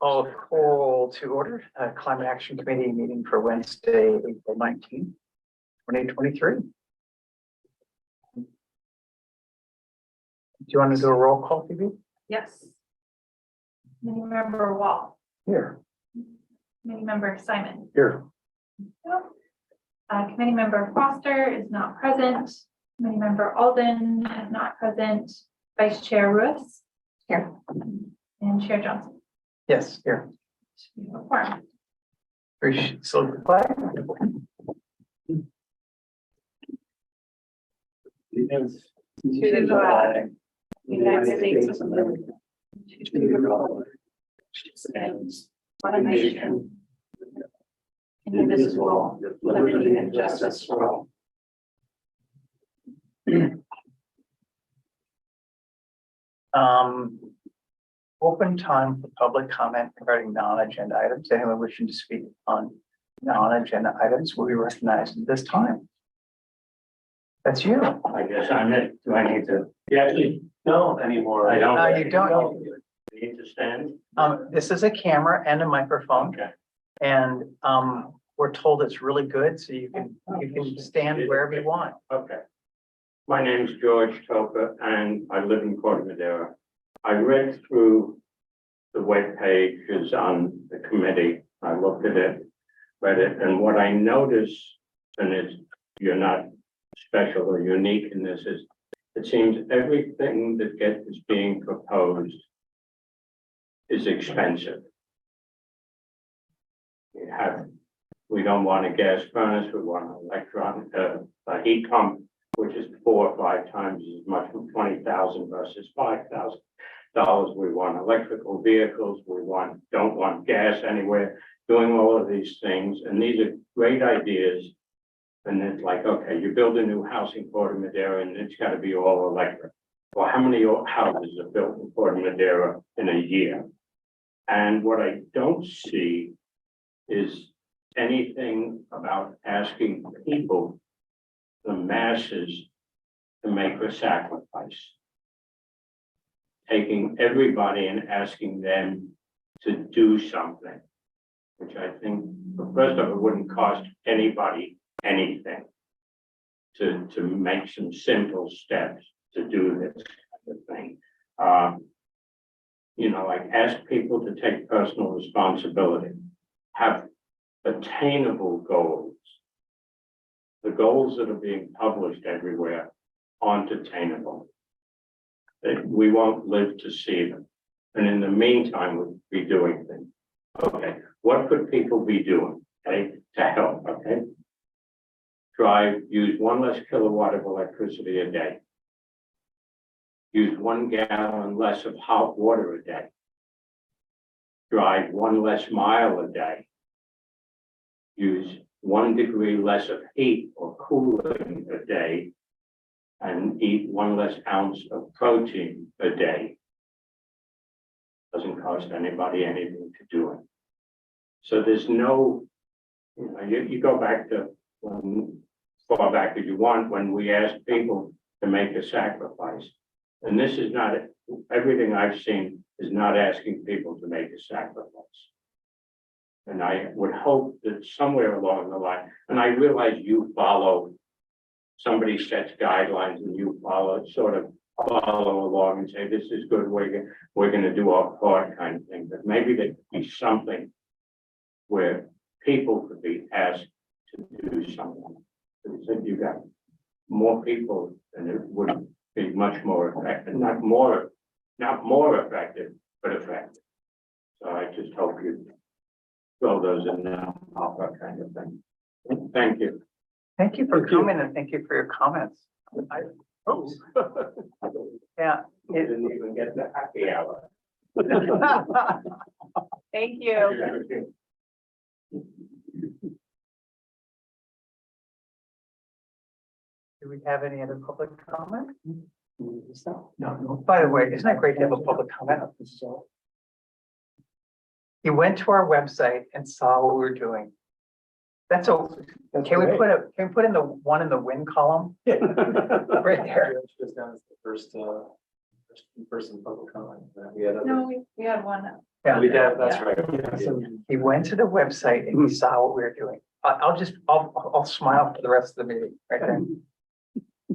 I'll call to order Climate Action Committee meeting for Wednesday, April 19th, 2023. Do you want to do a roll call, Phoebe? Yes. Committee member Wall, Here. committee member Simon. Here. Committee member Foster is not present. Committee member Alden is not present. Vice Chair Ruiz. Here. And Chair Johnson. Yes, here. Should be a quorum. So the flag. To the flag, United States of America, to the republic, which stands one nation, indivisible, with liberty and justice for all. Open time for public comment regarding non-agenda items. Anyone wishing to speak on non-agenda items will be recognized at this time. That's you. I guess I'm it. Do I need to? You actually don't anymore. I don't. No, you don't. You need to stand. This is a camera and a microphone, Okay. and we're told it's really good, so you can stand wherever you want. Okay. My name is George Topa, and I live in Corte, Madera. I read through the web pages on the committee. I looked at it, read it, and what I noticed, and it's you're not special or unique in this, is it seems everything that is being proposed is expensive. We don't want a gas furnace, we want an a heat pump, which is 4 or 5 times as much, from $20,000 versus $5,000. We want electrical vehicles, don't want gas anywhere, doing all of these things, and these are great ideas. And it's like, okay, you build a new house in Corte Madera and it's got to be all electric. Well, how many houses are built in Corte Madera in a year? And what I don't see is anything about asking people, the masses, to make a sacrifice. Taking everybody and asking them to do something, which I think, first of all, it wouldn't cost anybody anything to make some simple steps to do this kind of thing. Like ask people to take personal responsibility, have attainable goals. The goals that are being published everywhere aren't attainable. We won't live to see them. And in the meantime, we'll be doing things. Okay, what could people be doing, okay, to help, okay? Use 1 less kilowatt of electricity a day. Use 1 gallon less of hot water a day. Drive 1 less mile a day. Use 1 degree less of heat or cooling a day. And eat 1 less ounce of protein a day. Doesn't cost anybody anything to do it. So there's no, you go back to far back as you want, when we asked people to make a sacrifice. And this is not, everything I've seen is not asking people to make a sacrifice. And I would hope that somewhere along the line, and I realize you follow, somebody sets guidelines and you sort of follow along and say, this is good, we're going to do our part kind of thing. But maybe there could be something where people could be asked to do something. If you got more people, then it would be much more effective, not more effective, but effective. So I just hope you throw those in there, kind of thing. Thank you. Thank you for coming and thank you for your comments. Yeah. Didn't even get the happy hour. Thank you. Do we have any other public comment? No. By the way, isn't that great to have a public comment? He went to our website and saw what we were doing. That's can we put in the one in the win column? Right there. Just down as the first Person public comment. We had No, we had one. Yeah, We did, that's Yeah. right. he went to the website and he saw what we were doing. I'll smile for the rest of the meeting, right there.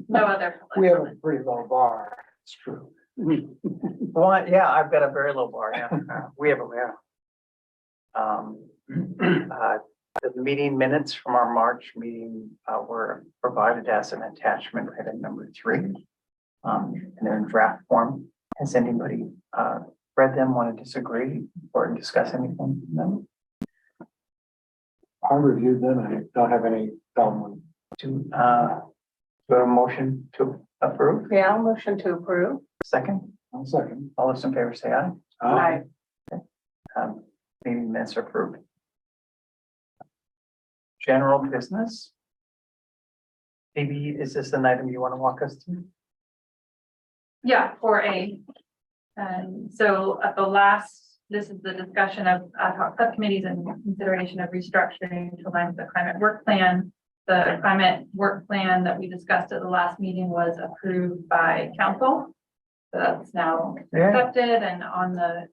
No other. public We have a comment. pretty low bar, it's true. Well, yeah, I've got a very low bar, yeah. We have a, yeah. The meeting minutes from our March meeting were provided as an attachment, item number 3. And they're in draft form. Has anybody read them, want to disagree or discuss anything from them? I reviewed them and I don't have any problem To a motion to approve? Yeah, I'll motion to approve. Second, with 1 second. all those in favor say aye. Aye. Meeting minutes are approved. General business. Maybe, is this an item you want to walk us through? Yeah, 4A. And so at the last, this is the discussion of ad hoc subcommittees and consideration of restructuring to align with the climate work plan. The climate work plan that we discussed at the last meeting was approved by council. So that's now Yeah. accepted and on the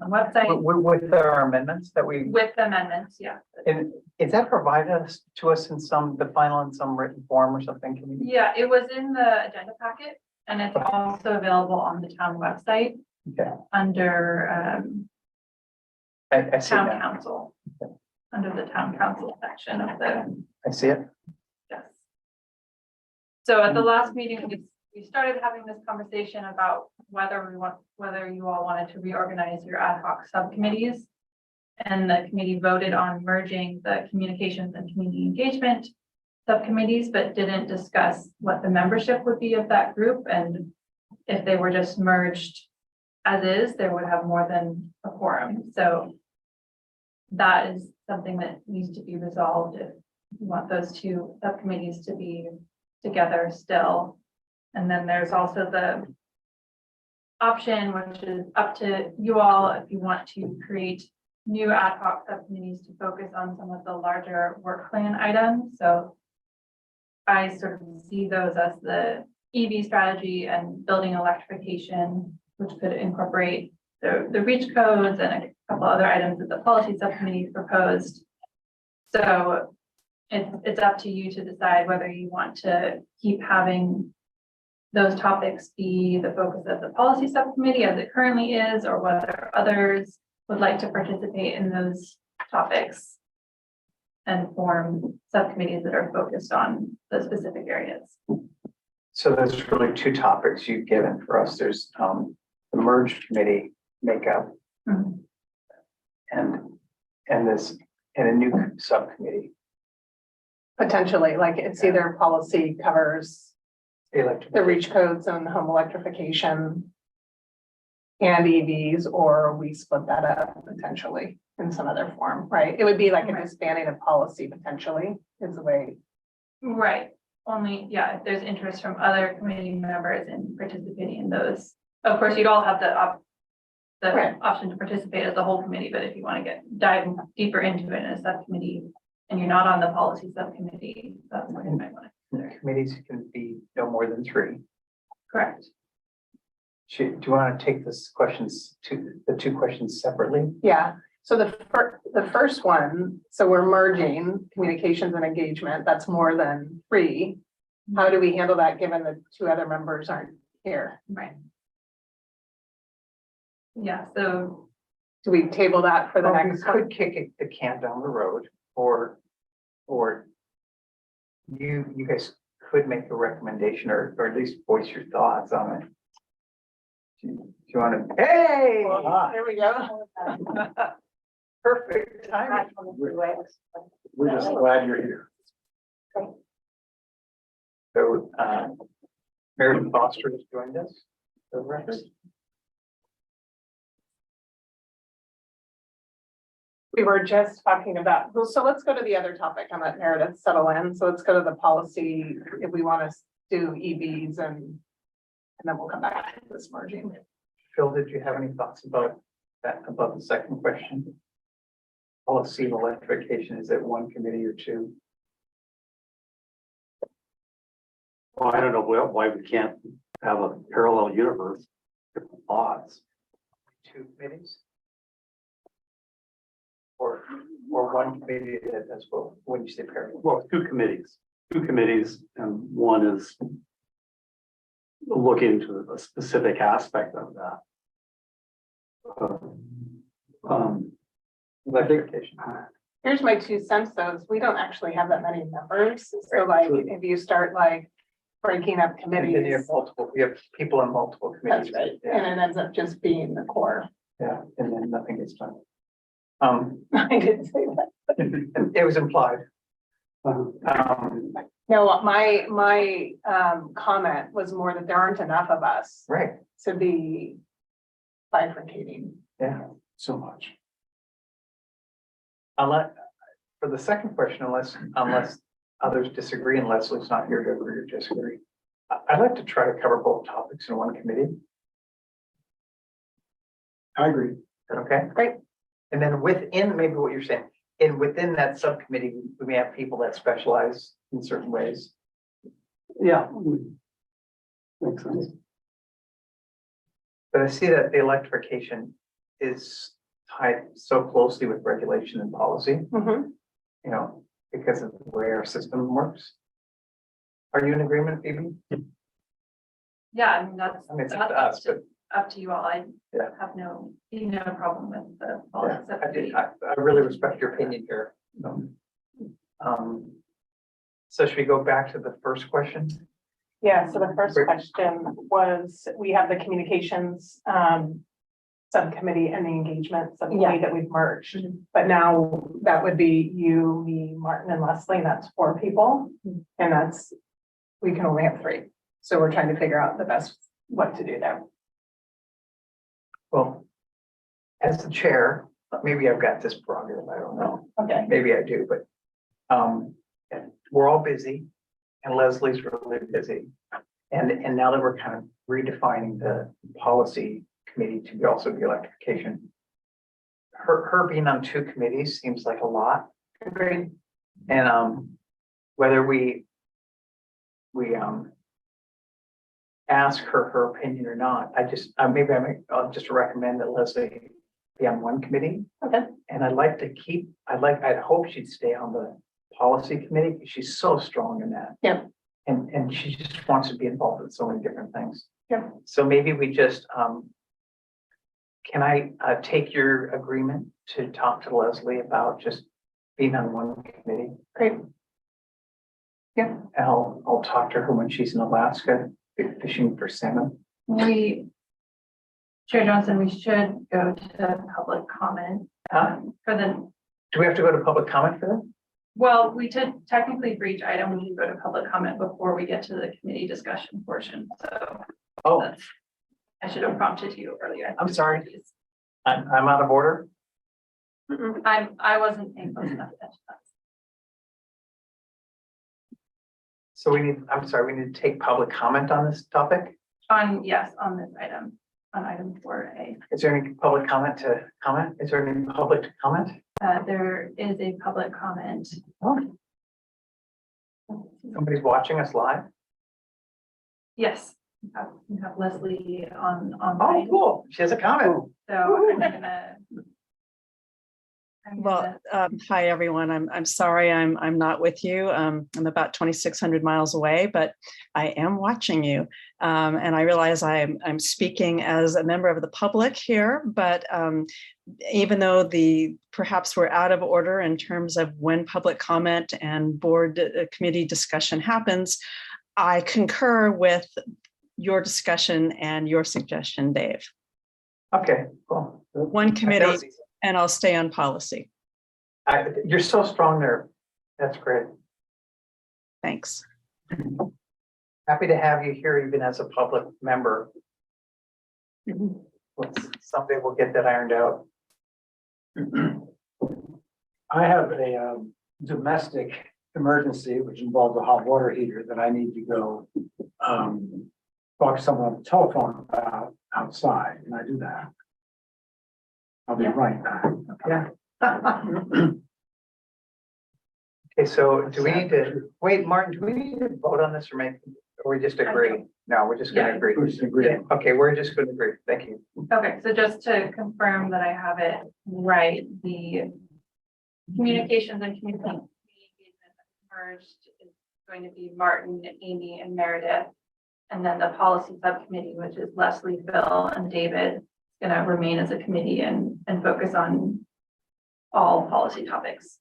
website With our amendments that we, with amendments, yeah. and is that provided to us in the final in some written form or something? Can we? Yeah, it was in the agenda packet and it's also available on the town website Okay, under I see town that. council. Under the town council section of the, I see it. yes. So at the last meeting, we started having this conversation about whether you all wanted to reorganize your ad hoc subcommittees. And the committee voted on merging the communications and community engagement subcommittees, but didn't discuss what the membership would be of that group. And if they were just merged as is, there would have more than a quorum. So that is something that needs to be resolved if you want those two subcommittees to be together still. And then there's also the option, which is up to you all, if you want to create new ad hoc subcommittees to focus on some of the larger work plan items. So I sort of see those as the EV strategy and building electrification, which could incorporate the reach codes and a couple other items that the policy subcommittee proposed. So it's up to you to decide whether you want to keep having those topics be the focus of the policy subcommittee as it currently is, or whether others would like to participate in those topics and form subcommittees that are focused on those specific areas. So there's really 2 topics you've given for us. There's the merged committee makeup Mhm. and this, and a new subcommittee. Potentially, like it's either policy covers Electric. the reach codes and home electrification and EVs, or we split that up potentially in some other form, right? It would be like a Right. disbanding of policy potentially is the way. Right, only, yeah, if there's interest from other committee members in participating in those. Of course, you'd all have the Right. option to participate as a whole committee, but if you want to dive deeper into it in a subcommittee and you're not on the policy subcommittee, that's what you might want to consider. Committees can be no more than 3. Correct. Do you want to take the 2 questions separately? Yeah, so the first one, so we're merging communications and engagement, that's more than 3. How do we handle that given the 2 other members aren't here? Right. Yeah, so, Do we table that for the Well, we next? could kick the can down the road, or you guys could make a recommendation or at least voice your thoughts on it. Do you want to, hey, There we go. perfect timing. We're just glad you're here. So, Meredith Foster has joined us. For the record. We were just talking about, well, so let's go to the other topic on that narrative settle in. So let's go to the policy if we want to do EVs and then we'll come back to this merging. Phil, did you have any thoughts about that, about the second question? Policy and electrification, is it 1 committee or 2? Well, I don't know why we can't have a parallel universe. different laws. Two committees? Or one committee that does both, when you say parallel? Well, two committees, and one is look into a specific aspect of that. I think, Here's my 2 cents though, is we don't actually have that many members. So like, if you start like breaking up And then you have committees, multiple, we have people on multiple that's committees. right. Yeah, And it ends up just being the core. yeah, and then nothing gets done. I didn't say that. It was implied. uh, No, my comment was more that there aren't enough of us Right, to be bifurcating. yeah. So much. Unless, for the second question, unless others disagree and Leslie's not here to agree or disagree. I'd like to try to cover both topics in one committee. Is I agree. that okay? Great. And then within maybe what you're saying, and within that subcommittee, we may have people that specialize in certain ways. yeah. Makes sense. But I see that the electrification is tied so closely with regulation and policy, Mhm. you know, because of the way our system works. Are you in agreement, Phoebe? Yeah, I mean, that's, I mean, it's that's up to us, but up to you all. I Yeah. have no problem with the yeah, policy subcommittee. I really respect your opinion here. So should we go back to the first question? Yeah, so the first Great. question was, we have the communications subcommittee and the engagement subcommittee that we've merged. But now that would be you, me, Martin and Leslie, and that's 4 people. And that's, we can only have 3. So we're trying to figure out the best, what to do there. Well, as the chair, maybe I've got this prerogative, I don't know. Okay. Maybe I do, but we're all busy and Leslie's really busy. And now that we're kind of redefining the policy committee to also be electrification. Her being on 2 committees seems like a lot. Agreed. And whether we ask her opinion or not, I'll just recommend that Leslie be on one committee. Okay. And I'd hope she'd stay on the policy committee because she's so strong in that. Yeah. And she just wants to be involved in so many different things. Yeah. So maybe we just, can I take your agreement to talk to Leslie about just being on one committee? Great. Yeah. And I'll talk to her when she's in Alaska fishing for salmon. Chair Johnson, we should go to public comment for the, Do we have to go to public comment for that? well, we did technically for each item, we can go to public comment before we get to the committee discussion portion, so. Oh, that's- I should have prompted you earlier. I'm sorry. I'm out of order. I wasn't paying close enough attention. So we need to take public comment on this topic. Yes, on this item, on item 4A. Is there any public comment to comment? Is there any public to comment? There is a public comment. Oh, somebody's watching us live? Yes, you have Leslie on. Oh, cool. She has a comment. So I'm gonna. Well, hi, everyone. I'm sorry I'm not with you. I'm about 2,600 miles away, but I am watching you. And I realize I'm speaking as a member of the public here, but even though perhaps we're out of order in terms of when public comment and board committee discussion happens, I concur with your discussion and your suggestion, Dave. Okay, cool. One That committee. was easy. And I'll stay on policy. You're so strong there. That's great. Thanks. Happy to have you here even as a public member. Someday we'll get that ironed out. I have a domestic emergency, which involves a hot water heater that I need to go talk to someone on the telephone about outside. Can I do that? I'll be right back. Yeah. Okay, so do we need to, wait, Martin, do we need to vote on this or we just agree? No, we're just gonna Yeah. agree. We're just agreeing. Yeah, okay, we're just gonna agree. Thank you. Okay, so just to confirm that I have it right, the communications and community engagement merged is going to be Martin, Amy, and Meredith. And then the policy subcommittee, which is Leslie, Bill, and David, is gonna remain as a committee and focus on all policy topics.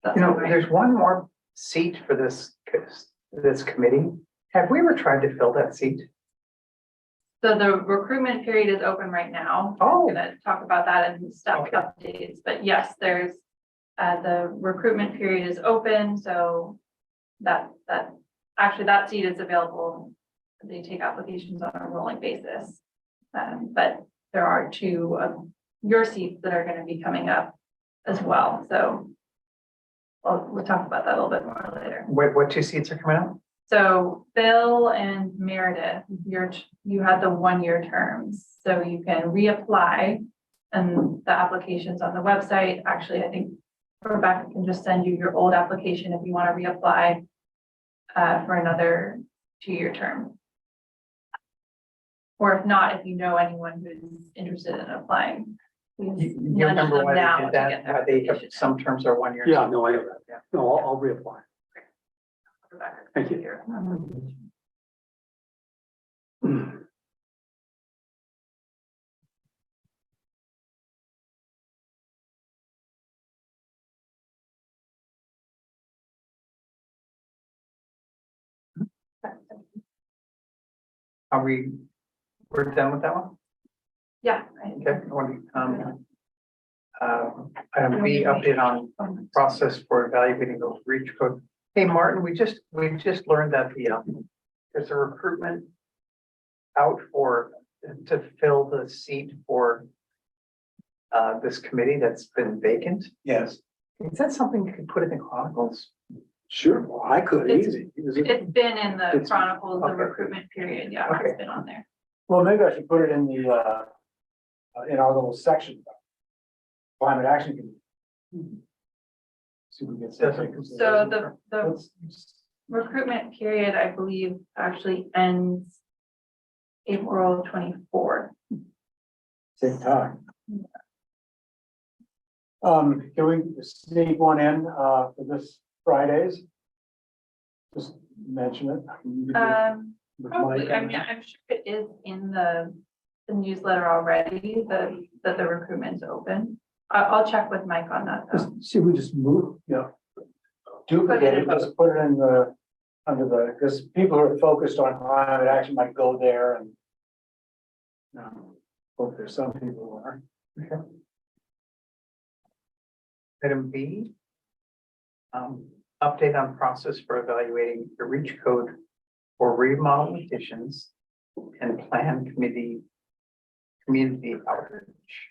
That's You know, all right. there's one more seat for this committee. Have we ever tried to fill that seat? So the recruitment period is open right now. Oh. I'm gonna talk about that in step Okay. updates, but yes, there's the recruitment period is open, so actually that seat is available. They take applications on a rolling basis. But there are two of your seats that are gonna be coming up as well, so we'll talk about that a little bit more later. What two seats are coming out? So Bill and Meredith, you had the 1-year terms, so you can reapply. And the application's on the website. Actually, I think Rebecca can just send you your old application if you want to reapply for another 2-year term. Or if not, if you know anyone who's interested in applying. please You nudge remember them why now they to did that? get their How they, application in. some terms are 1 year. Yeah, some no, I- are- yeah. No, I'll reapply. Rebecca, Thank you. here. We're done with that one? Yeah. Okay. Item B, update on process for evaluating those reach code. Hey, Martin, we just learned that there's a recruitment out to fill the seat for this committee that's been vacant. Yes, Is that something you could put in the Chronicles? sure. Well, I could It's- easy. It's been in the It's- Chronicles, the okay. recruitment period, yeah, Okay. it's been on there. Well, maybe I should put it in in our little section. Climate action committee. See if we get something. So the Let's- recruitment period, I believe, actually ends April 24th. Same time. Can we sneak one in, for this Fridays? Just mention it. With Probably, Mike I on mean, it. I'm sure it is in the newsletter already, that the recruitment's open. I'll check with Mike on that though. Just see, if we just move, duplicate it, just put it in under because people who are focused on climate action might go there and. Hope there's some people who are. Okay. Item B. Update on process for evaluating the reach code for remodel additions and plan community outreach.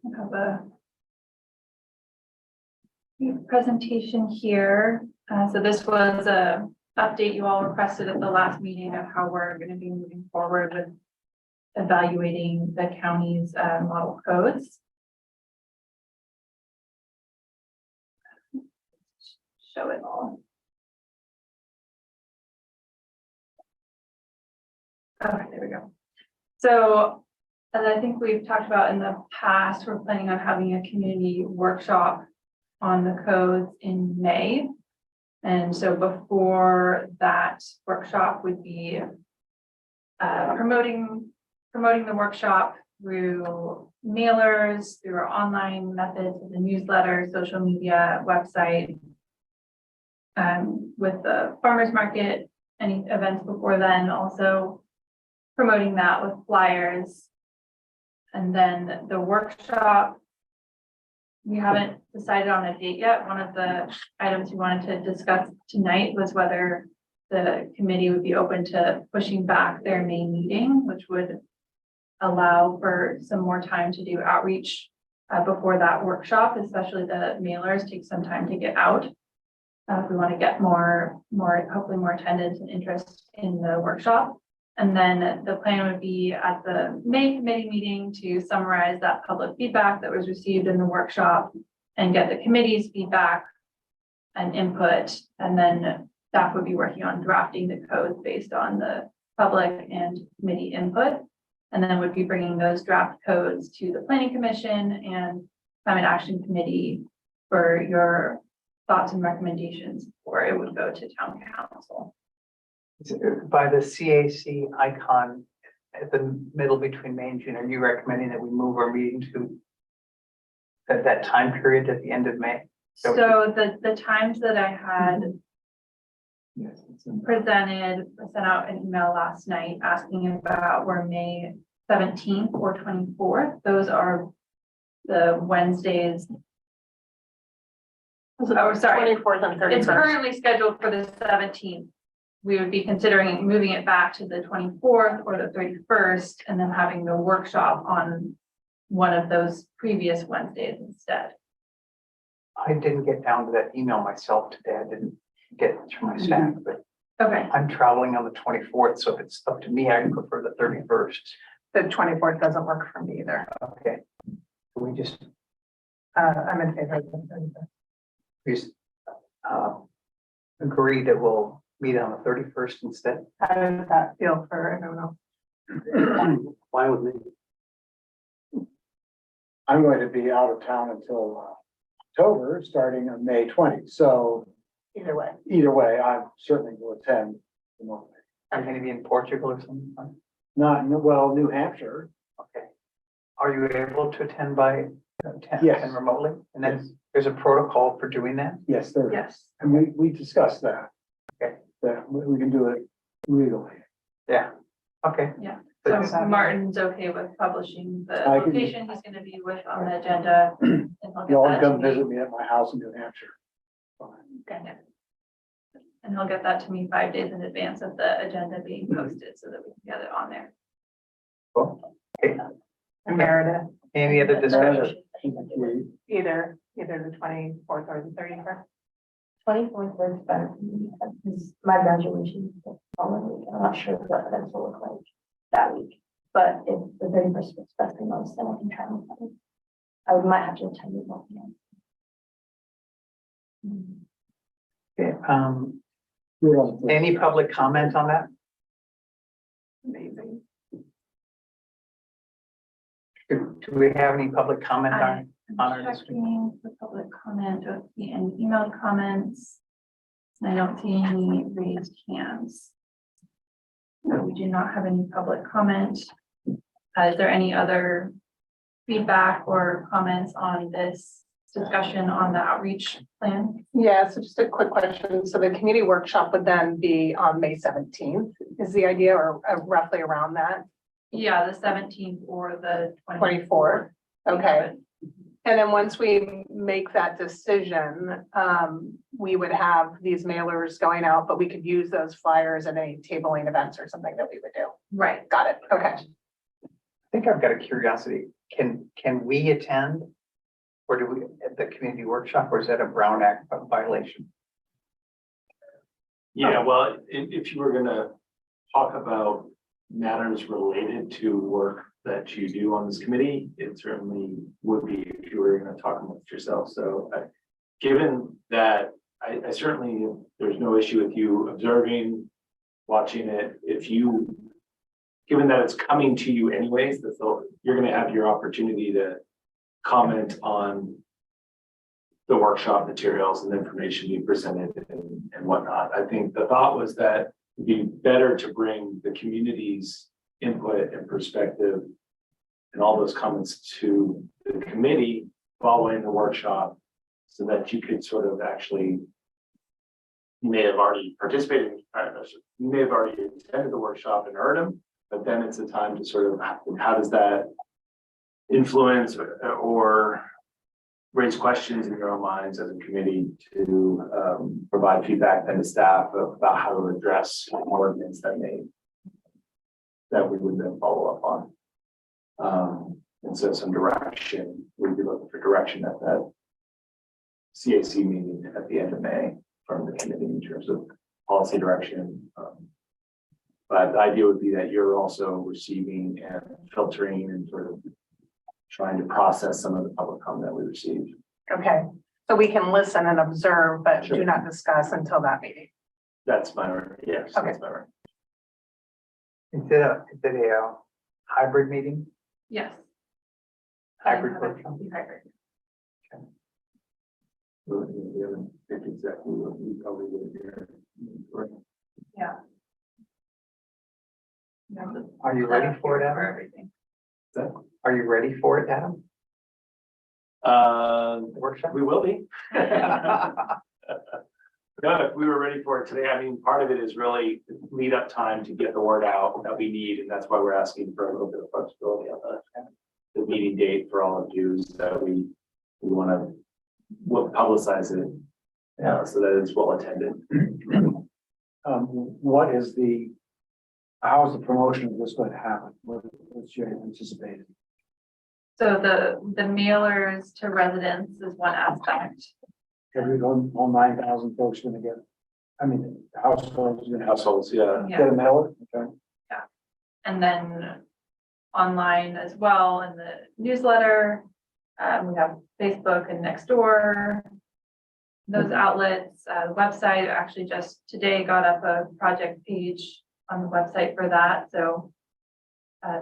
I have a presentation here. So this was a update you all requested at the last meeting of how we're going to be moving forward with evaluating the county's model codes. Show it all. Okay, there we go. So, as I think we've talked about in the past, we're planning on having a community workshop on the codes in May. And so before that workshop would be promoting the workshop through mailers, through our online methods, the newsletter, social media, website, with the farmers market, any events before then, also promoting that with flyers. And then the workshop, we haven't decided on a date yet. One of the items we wanted to discuss tonight was whether the committee would be open to pushing back their May meeting, which would allow for some more time to do outreach before that workshop, especially the mailers take some time to get out. If we want to get hopefully more attendance and interest in the workshop. And then the plan would be at the May committee meeting to summarize that public feedback that was received in the workshop and get the committee's feedback. and input, and then staff would be working on drafting the codes based on the public and committee input. And then would be bringing those draft codes to the planning commission and climate action committee for your thoughts and recommendations, or it would go to town council. By the CAC icon at the middle between May and June, are you recommending that we move our meeting to that time period at the end of May? So the times that I had Yes. It's in- presented, I sent out an email last night asking about were May 17th or 24th. Those are the Wednesdays. Oh, sorry. 24th and It's 31st. currently scheduled for the 17th. We would be considering moving it back to the 24th or the 31st, and then having the workshop on one of those previous Wednesdays instead. I didn't get down to that email myself today. I didn't get it through my staff, but Okay, I'm traveling on the 24th, so if it's up to me, I prefer the 31st. The 24th doesn't work for me either. Okay. We just, I'm in favor of the 31st. we just, agree that we'll meet on the 31st instead. How does that feel for everyone else? Fine with me. I'm going to be out of town until October, starting on May 20. So Either way. I certainly will attend remotely. Are you going to be in Portugal or something? Not, well, New Hampshire. Okay. Are you able to attend by Yes. and remotely? And Yes. then there's a protocol for doing that? Yes, there is. yes. And we discussed that. Okay. That we can do it legally. Yeah. Okay. Yeah. But- So Martin's okay with publishing the I can- location he's gonna be with on the agenda. And he'll You all get that come to me. visit me at my house in New Hampshire. Okay. And he'll get that to me 5 days in advance of the agenda being posted so that we can get it on there. Cool. Okay. And Meredith, Any other discussion? either the 24th or the 31st. 24th works better for me because my graduation is the following week. I'm not sure what events will look like that week. But if the 31st works best for most, then I can try and find it. I might have to attend it both again. Okay, any public comment on that? Amazing. Do we have any public comment on? I'm Honor this week. checking for public comment, don't see any emailed comments. I don't see any raised hands. So we do not have any public comment. Is there any other feedback or comments on this discussion on the outreach plan? Yeah, so just a quick question. So the community workshop would then be on May 17th is the idea, or roughly around that? Yeah, the 17th or the 24th. Okay. And then once we make that decision, we would have these mailers going out, but we could use those flyers in any tabling events or something that we would do. Right. Got it. Okay. I think I've got a curiosity. Can we attend? Or do we at the community workshop, or is that a Brown Act violation? Yeah, well, if you were gonna talk about matters related to work that you do on this committee, it certainly would be if you were gonna talk amongst yourself. So given that, I certainly, there's no issue with you observing, watching it. Given that it's coming to you anyways, you're gonna have your opportunity to comment on the workshop materials and the information you presented and whatnot. I think the thought was that it'd be better to bring the community's input and perspective and all those comments to the committee following the workshop so that you could sort of actually, you may have already participated, you may have already attended the workshop and heard them, but then it's a time to sort of, how does that influence or raise questions in your own minds as a committee to provide feedback then to staff about how to address ordinance that we would then follow up on. And so some direction, we'd be looking for direction at that CAC meeting at the end of May from the committee in terms of policy direction. But the idea would be that you're also receiving and filtering and sort of trying to process some of the public comment that we received. Okay. So we can listen and observe, but do not discuss until that meeting. That's my, yes, Okay. that's my. Is it a hybrid meeting? Yes. Hybrid Have it workshop? be hybrid. We haven't picked exactly what we probably would hear. Yeah. You have the Are you ready for it, For Adam? everything. Are you ready for it, Adam? The workshop? We will be. No, if we were ready for it today, I mean, part of it is really lead up time to get the word out that we need, and that's why we're asking for a little bit of flexibility on the meeting date for all of you, so that we want to publicize it, so that it's well attended. What is how is the promotion of this going to happen? What's your anticipated? So the mailers to residents is one aspect. All 9,000 folks going to get, I mean, households. Gonna Households, yeah. Yeah. Get a mailer, okay. And then online as well in the newsletter. We have Facebook and Nextdoor. Those outlets, website actually just today got up a project page on the website for that. So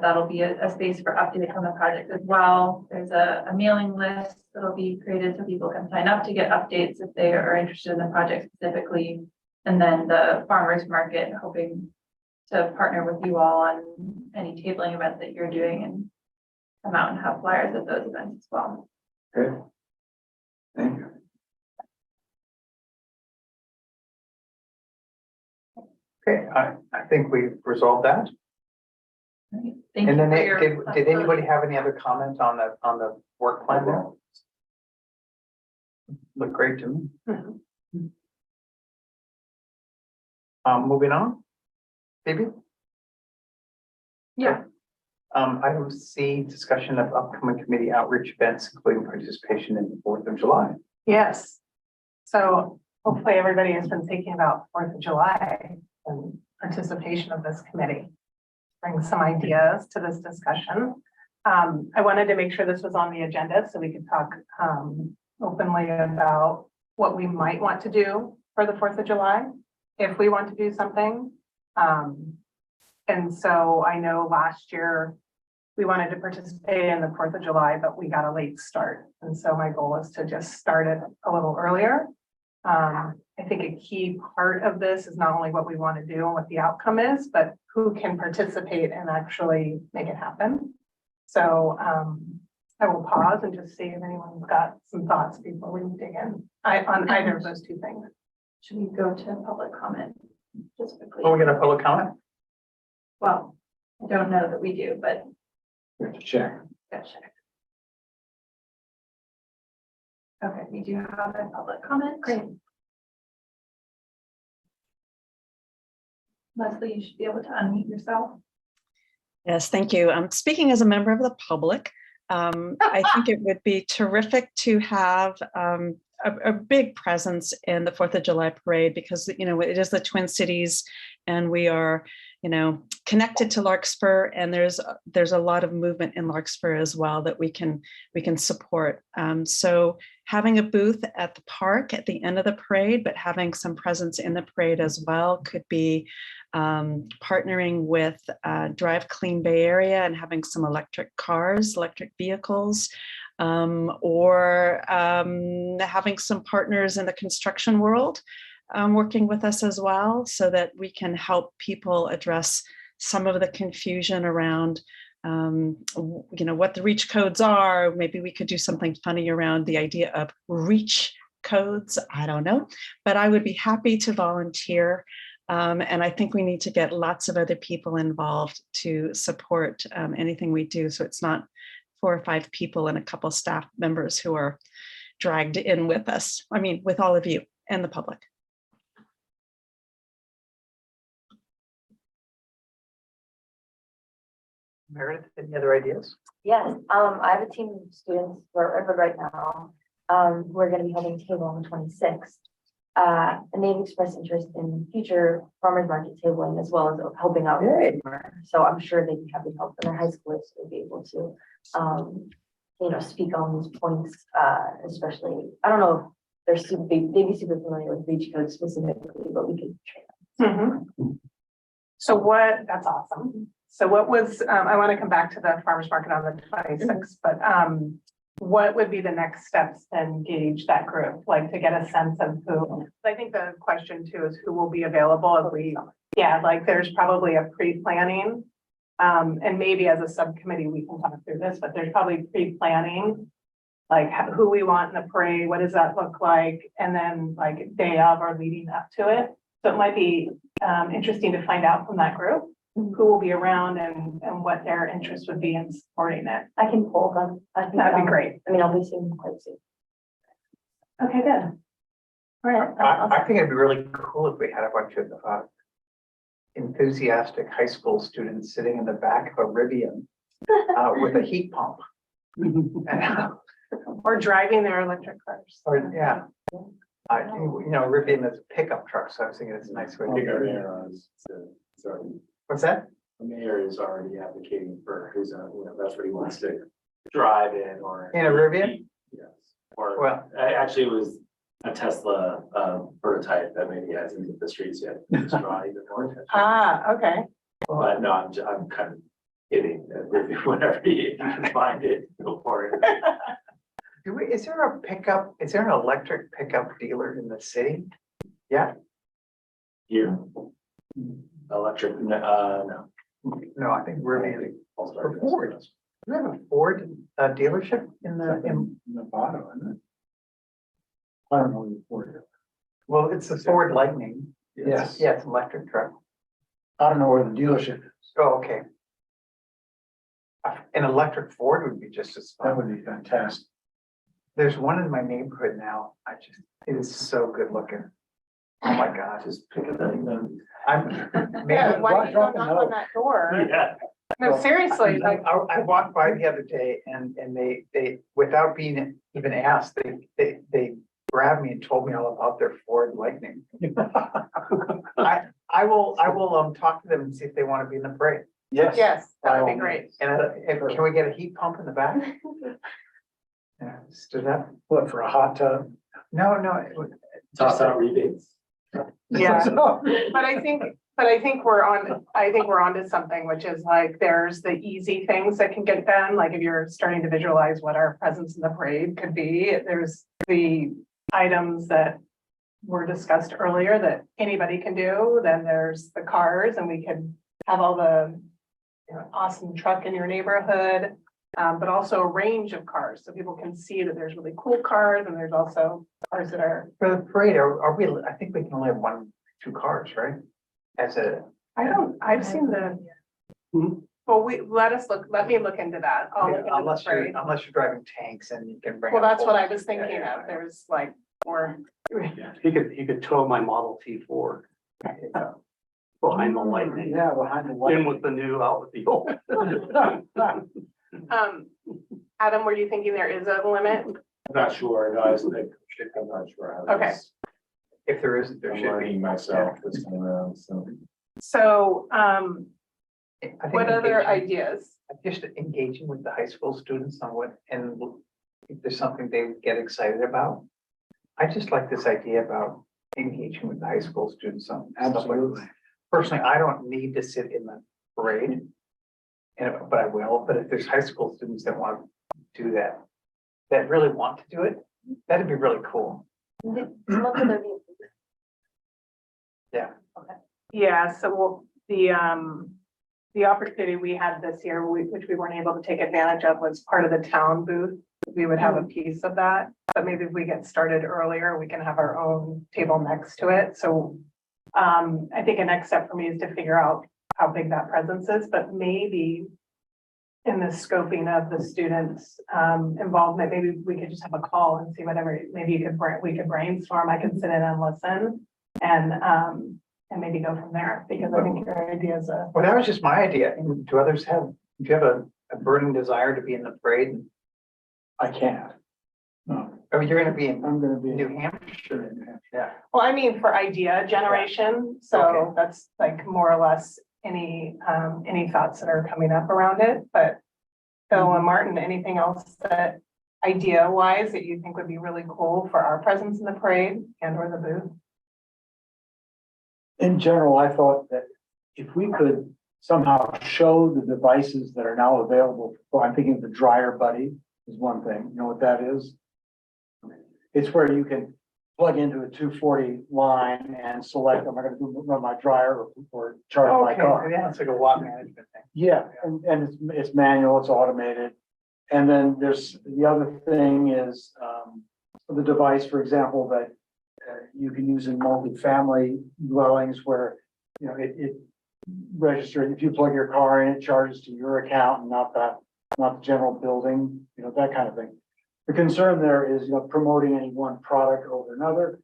that'll be a space for updates on the project as well. There's a mailing list that'll be created so people can sign up to get updates if they are interested in the project specifically. And then the farmers market, hoping to partner with you all on any tabling events that you're doing and come out and have flyers at those events as well. Good. Thank you. Okay, I think we've resolved that. Thank And you then for your did anybody flexibility. have any other comments on the work plan there? Look great to me. Moving on. Phoebe? Yeah, Item C, discussion of upcoming committee outreach events, including participation in the 4th of July. Yes. So hopefully everybody has been thinking about 4th of July and participation of this committee. Bring some ideas to this discussion. I wanted to make sure this was on the agenda so we could talk openly about what we might want to do for the 4th of July, if we want to do something. And so I know last year we wanted to participate in the 4th of July, but we got a late start. And so my goal is to just start it a little earlier. I think a key part of this is not only what we want to do and what the outcome is, but who can participate and actually make it happen. So I will pause and just see if anyone's got some thoughts before we dig in on either of those two things. should we go to public comment just quickly? Oh, we got a public comment? Well, I don't know that we do, but We have to check. gotta check. Okay, we do have a public comment. Great. Leslie, you should be able to unmute yourself. Yes, thank you. Speaking as a member of the public, I think it would be terrific to have a big presence in the 4th of July parade because, you know, it is the Twin Cities and we are, you know, connected to Larkspur, and there's a lot of movement in Larkspur as well that we can support. So having a booth at the park at the end of the parade, but having some presence in the parade as well could be partnering with Drive Clean Bay Area and having some electric cars, electric vehicles, or having some partners in the construction world working with us as well, so that we can help people address some of the confusion around you know, what the reach codes are. Maybe we could do something funny around the idea of reach codes. I don't know, but I would be happy to volunteer. And I think we need to get lots of other people involved to support anything we do. So it's not 4 or 5 people and a couple staff members who are dragged in with us. I mean, with all of you and the public. Meredith, any other ideas? Yes, I have a team of students who are over right now. We're going to be holding a table on the 26th. And they've expressed interest in future farmers market tabling as well as helping out. So I'm sure they'd be happy to help in their high schoolers to be able to, you know, speak on these points, especially, I don't know they'd be super familiar with beach code specifically, but we could train them. So that's awesome. So what was, I want to come back to the farmer's market on the 26th, but what would be the next steps to engage that group, like to get a sense of who? I think the question too is who will be available if we, yeah, like there's probably a pre-planning. And maybe as a subcommittee, we can talk through this, but there's probably pre-planning. Like who we want in the parade, what does that look like? And then like day of or leading up to it. So it might be interesting to find out from that group who will be around and what their interest would be in supporting it. I can pull them. I think That'd be great. I mean, I'll be seeing them quite soon. Okay, good. All right. I think it'd be really cool if we had a bunch of enthusiastic high school students sitting in the back of a Rivian with a heat pump. Or driving their electric cars. Or, yeah. Rivian is a pickup truck, so I was thinking it's a nice way to go. What's that? The mayor is already advocating for his own, that's what he wants to drive in or. In a Rivian? Yes, or, Well, actually it was a Tesla prototype that maybe hasn't hit the streets yet. Just draw even more attention. Okay. But no, I'm kind of kidding, whenever you can find it, go for it. is there an electric pickup dealer in the city? Yeah, Here. Electric, no. no, I think Rivian. All-Star Or Ford. Do you have a Ford dealership in Nevada, isn't it? I don't know what Ford is. well, it's the Ford Lightning. Yes. Yeah, it's an electric truck. I don't know where the dealership is. Oh, okay. An electric Ford would be just as That fun. would be fantastic. There's one in my neighborhood now. It is so good looking. Oh my God. Just pick it up. I'm, Yeah, why don't you go drop a knock note. on that door? Yeah. No, seriously, like, I walked by the other day and they, without being even asked, they grabbed me and told me all about their Ford Lightning. I will talk to them and see if they want to be in the parade. Yes. yes, that by would be all great. means. And can we get a heat pump in the back? Yeah, stood up. What, for a hot tub? No, Toss out rebates. Yeah. But I think we're onto something, which is like, there's the easy things that can get done. Like if you're starting to visualize what our presence in the parade could be, there's the items that were discussed earlier that anybody can do. Then there's the cars, and we could have all the awesome truck in your neighborhood, but also a range of cars. So people can see that there's really cool cars, and there's also cars that are, for the parade, are we, I think we can only have 2 cars, right? I've seen the. Well, let me look into that. I'll look into the Unless parade. you're driving tanks and you can bring. Well, up that's what I full- was thinking Yeah, of. There's like, or, Yeah, he could tow my Model T Ford behind the Lightning. Yeah, behind the In light. with the new, out with the old. Adam, were you thinking there is a limit? I'm not sure, no, I'm not sure. Okay. If there isn't, there I'm should be. learning myself this time around, so. So, I think what other engaging- ideas? Just engaging with the high school students on what, and if there's something they get excited about. I just like this idea about engaging with the high school students on. stuff like Absolutely. this. Personally, I don't need to sit in the parade. But I will, but if there's high school students that want to do that, that really want to do it, that'd be really cool. Yeah, so the opportunity we had this year, which we weren't able to take advantage of, was part of the town booth. We would have a piece of that, but maybe if we get started earlier, we can have our own table next to it. So I think a next step for me is to figure out how big that presence is, but maybe in the scoping of the students' involvement, maybe we could just have a call and see whatever, maybe we could brainstorm, I could sit in and listen and maybe go from there, because I think your idea is Well, that was just my idea. And do others do you have a burning desire to be in the parade? I can't. No, Oh, you're gonna be in I'm gonna be. New Hampshire. Yeah. well, I mean, for idea generation, so Okay. that's like more or less any thoughts that are coming up around it, but Phil and Martin, anything else that, idea wise that you think would be really cool for our presence in the parade and or the booth? In general, I thought that if we could somehow show the devices that are now available, well, I'm thinking of the dryer buddy is one thing. You know what that is? It's where you can plug into a 240 line and select, am I gonna run my dryer or charge my car? Yeah, it's like a watt management thing. Yeah, and it's manual, it's automated. And then there's, the other thing is, the device, for example, that you can use in multifamily dwellings where, you know, it registers, if you plug your car in, it charges to your account and not the general building, you know, that kind of thing. The concern there is, you know, promoting any one product over another.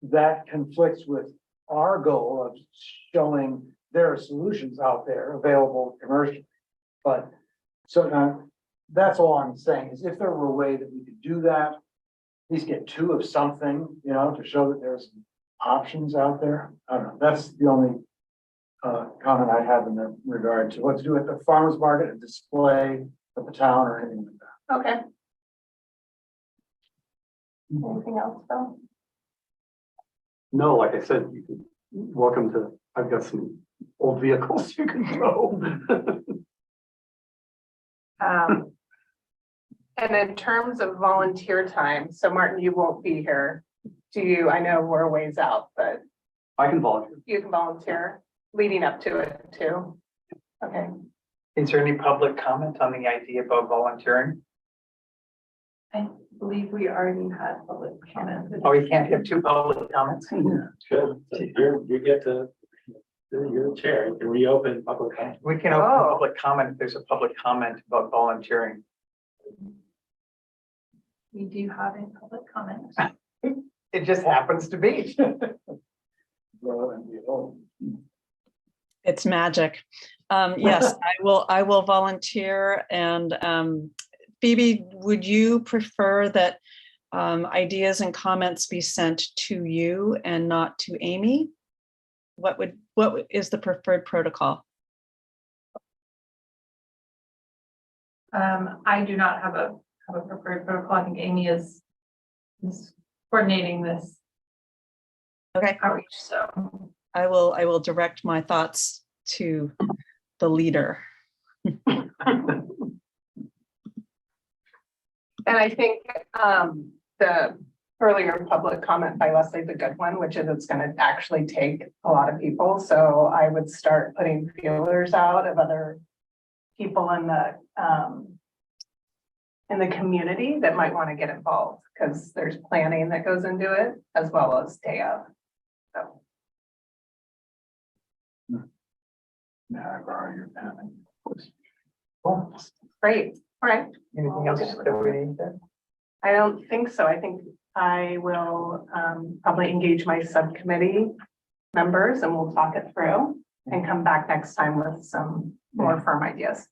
That conflicts with our goal of showing there are solutions out there available commercially. But so now that's all I'm saying is if there were a way that we could do that, at least get two of something, you know, to show that there's options out there. I don't know. That's the only comment I have in that regard to what to do at the farmer's market, a display at the town or anything like that. Okay. Anything else, Phil? No, like I said, you can, welcome to, I've got some old vehicles you can throw. And in terms of volunteer time, so Martin, you won't be here. Do you, I know we're a ways out, but I can volunteer. you can volunteer leading up to it too. Okay, Is there any public comment on the idea about volunteering? I believe we already had public comment. Oh, we can't have two public comments? Good. You get to, you're the chair, you can reopen public comment. We can open Oh. public comment if there's a public comment about volunteering. We do have a public comment. It just happens to be. Well, and behold. It's magic. Yes, I will volunteer. And Phoebe, would you prefer that ideas and comments be sent to you and not to Amy? What is the preferred protocol? I do not have a preferred protocol. I think Amy is coordinating this Okay, outreach, so. I will direct my thoughts to the leader. and I think the earlier public comment by Leslie is a good one, which is it's gonna actually take a lot of people. So I would start putting feelers out of other people in the community that might want to get involved, because there's planning that goes into it as well as day of. So, Now I borrow your pen. great, all right. Anything else that we need to? I don't think so. I think I will probably engage my subcommittee members and we'll talk it through and come back next time with some more firm ideas.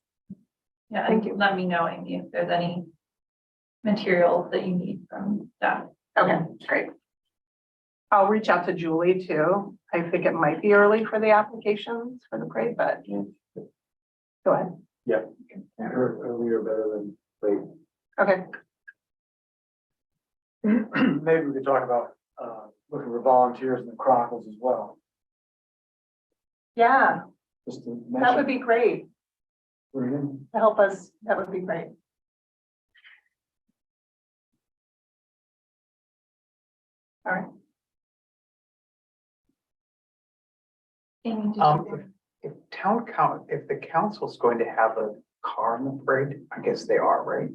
Yeah, Thank and you. let me know, Amy, if there's any materials that you need from staff. Okay, great. I'll reach out to Julie too. I think it might be early for the applications for the parade, but go ahead. Earlier better than late. Okay, Maybe we could talk about looking for volunteers in the Chronicles as well. yeah, Just to that would mention. be great Brilliant. to help us. That would be great. All right. Amy, did you- If if the council's going to have a car in the parade, I guess they are, right?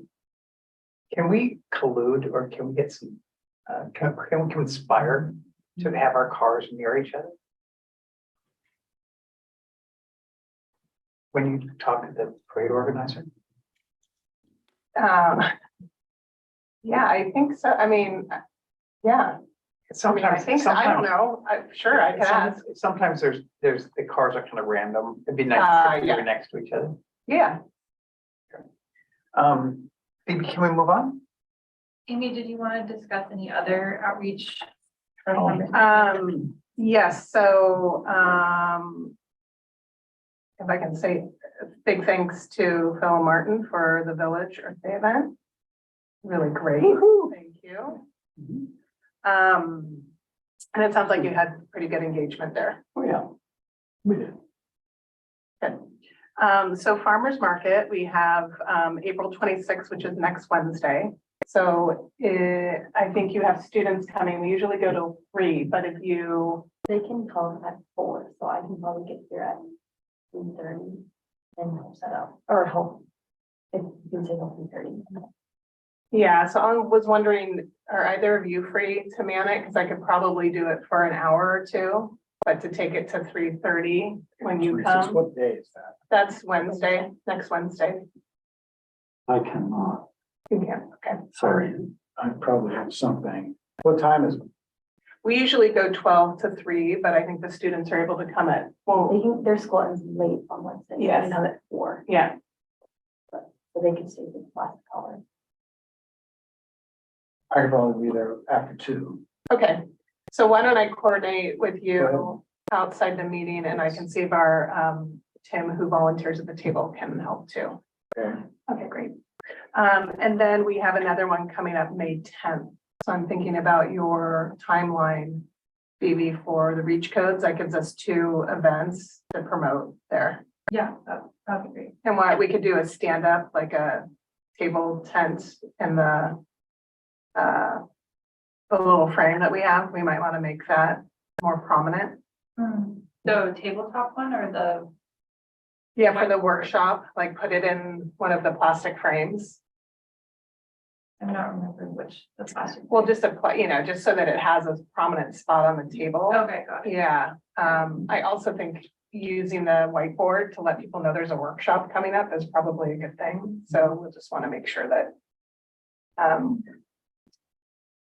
Can we collude or can we get some, can we conspire to have our cars near each other? When you talk to the parade organizer? Yeah, I think so. I mean, yeah, I Sometimes, think so. I don't know. I'm sure I can ask. Sometimes there's, the cars are kind of random. It'd be nice if they yeah. were next to each other. Yeah, Phoebe, can we move on? Amy, did you want to discuss any other outreach? yes, so, if I can say, big thanks to Phil Martin for the Village Earth Day event. really great. Thank you. Mhm. And it sounds like you had pretty good engagement there. Oh, yeah. We did. So farmer's market, we have April 26th, which is next Wednesday. So I think you have students coming. We usually go to 3, but if you, They can come at 4, so I can probably get here at 3:30 and help set up, or help. If you can say 3:30. yeah, so I was wondering, are either of you free to man it? Because I could probably do it for an hour or two, but to take it to 3:30 when you come, What day is that? that's Wednesday, next Wednesday. I cannot, You can, okay. Sorry, I probably have something. What time is it? We usually go 12 to 3, but I think the students are able to come at, well, Their school ends late on Wednesday. They Yes. come at 4, yeah, so they can stay for class hour. I could probably be there after 2. okay. So why don't I coordinate with Go you outside the meeting and I can see if our Tim, who volunteers at the table, can help too. Okay. Okay, great. And then we have another one coming up May 10th. So I'm thinking about your timeline, Phoebe, for the reach codes. That gives us 2 events to promote there. Yeah, that'd be great. And what we could do is stand up like a table tent in the little frame that we have. We might want to make that more prominent. The tabletop one or the, Yeah, for the workshop, like put it in one of the plastic frames. I'm not remembering which, the plastic. Well, just apply, just so that it has a prominent spot on the table. Okay, got it. Yeah, I also think using the whiteboard to let people know there's a workshop coming up is probably a good thing. So we'll just want to make sure that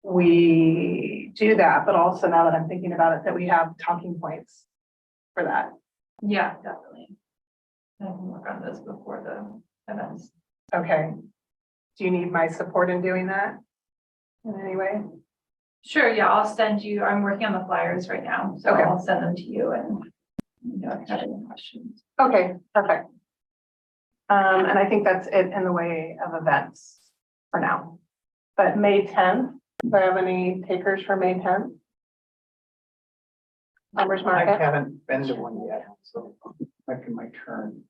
we do that, but also now that I'm thinking about it, that we have talking points for that. Yeah, definitely. I can work on this before the events. Okay. Do you need my support in doing that in any way? Sure, yeah, I'll send you, I'm working on the flyers right now, so Okay. I'll send them to you and if you have any questions. Okay, perfect. And I think that's it in the way of events for now. But May 10th, do I have any takers for May 10th? Farmers I Market? haven't been to one yet, so might be my turn.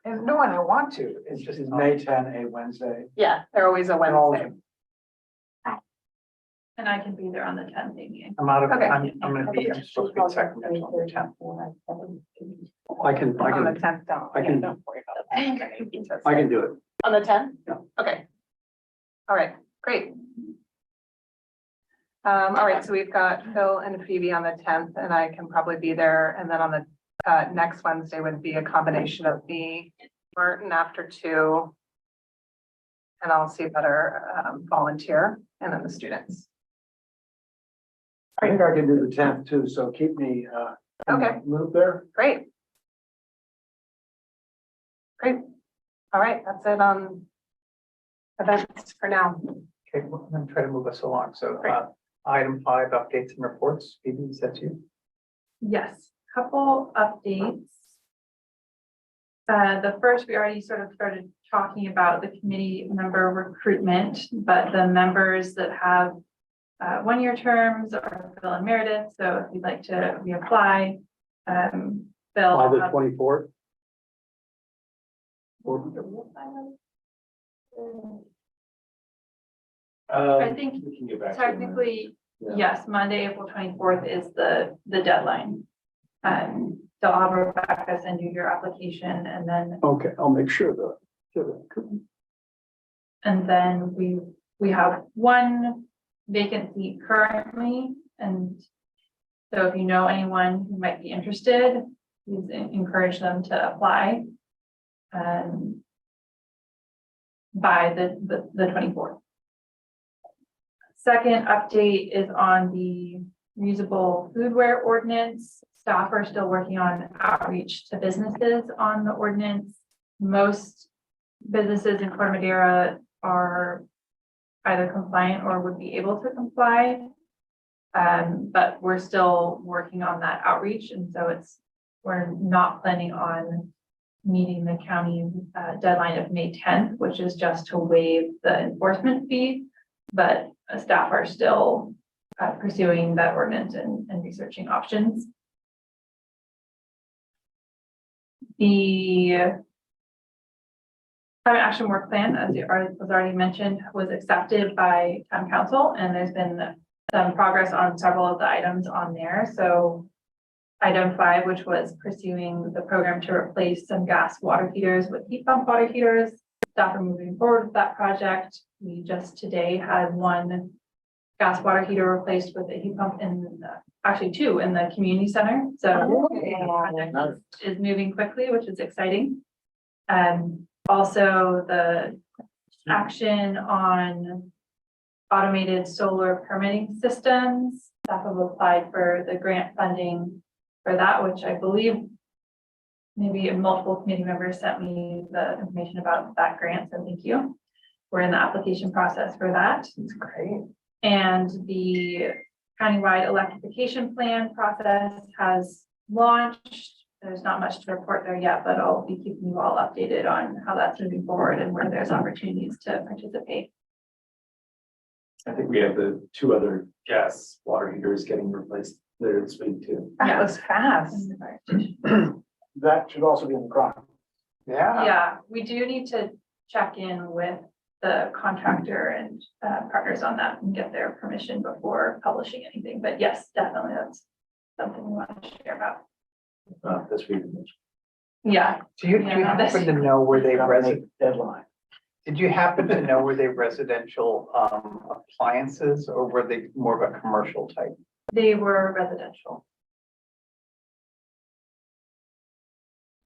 And no one I want to, it's just Is May 10 a Wednesday? Yeah, they're always a They're always- Wednesday. And I can be there on the 10th, maybe. I'm out of, Okay. I'm supposed to be in Sacramento on the 10th. I can, On the 10th, I can- don't worry about that. I can do it. On the 10th? Yeah. Okay. All right, great. All right, so we've got Phil and Phoebe on the 10th, and I can probably be there. And then on the next Wednesday would be a combination of me, Martin after 2. And I'll see if better volunteer, and then the students. I think I can do the 10th too, so keep me in the Okay. loop there. Great. Great. All right, that's it on events for now. Okay, well, I'm gonna try to move us along. So, Great. item 5, updates and reports. Phoebe, is that you? Yes, couple updates. The first, we already sort of started talking about the committee member recruitment, but the members that have 1-year terms are Phil and Meredith. So if you'd like to reapply, Phil. By the 24th? I think We can get back to technically, Yeah. yes, Monday, April 24th is the deadline. So I'll have Rebecca send you your application and then Okay, I'll make sure that. we have 1 vacant seat currently. And so if you know anyone who might be interested, please encourage them to apply. By the 24th. Second update is on the reusable foodware ordinance. Staff are still working on outreach to businesses on the ordinance. Most businesses in Corte Madera are either compliant or would be able to comply. But we're still working on that outreach. And so we're not planning on meeting the county deadline of May 10th, which is just to waive the enforcement fee. But staff are still pursuing that ordinance and researching options. The climate action work plan, as was already mentioned, was accepted by town council, and there's been some progress on several of the items on there. So item 5, which was pursuing the program to replace some gas water heaters with heat pump water heaters. Staff are moving forward with that project. We just today had one gas water heater replaced with a heat pump actually 2 in the community center. So the project is moving quickly, which is exciting. Also the action on automated solar permitting systems. Staff have applied for the grant funding for that, which I believe maybe multiple committee members sent me the information about that grant, so thank you. We're in the application process for that. It's great. And the countywide electrification plan process has launched. There's not much to report there yet, but I'll be keeping you all updated on how that's moving forward and where there's opportunities to participate. I think we have the 2 other gas water heaters getting replaced there this week too. That was fast. In the fire station. That should also be in the chronicle. Yeah, we do need to check in with the contractor and partners on that and get their permission before publishing anything. But yes, definitely that's something we want to share about. This week. Yeah. Do you Yeah, happen to know where they Deadline. did you happen to know were they residential appliances or were they more of a commercial type? They were residential.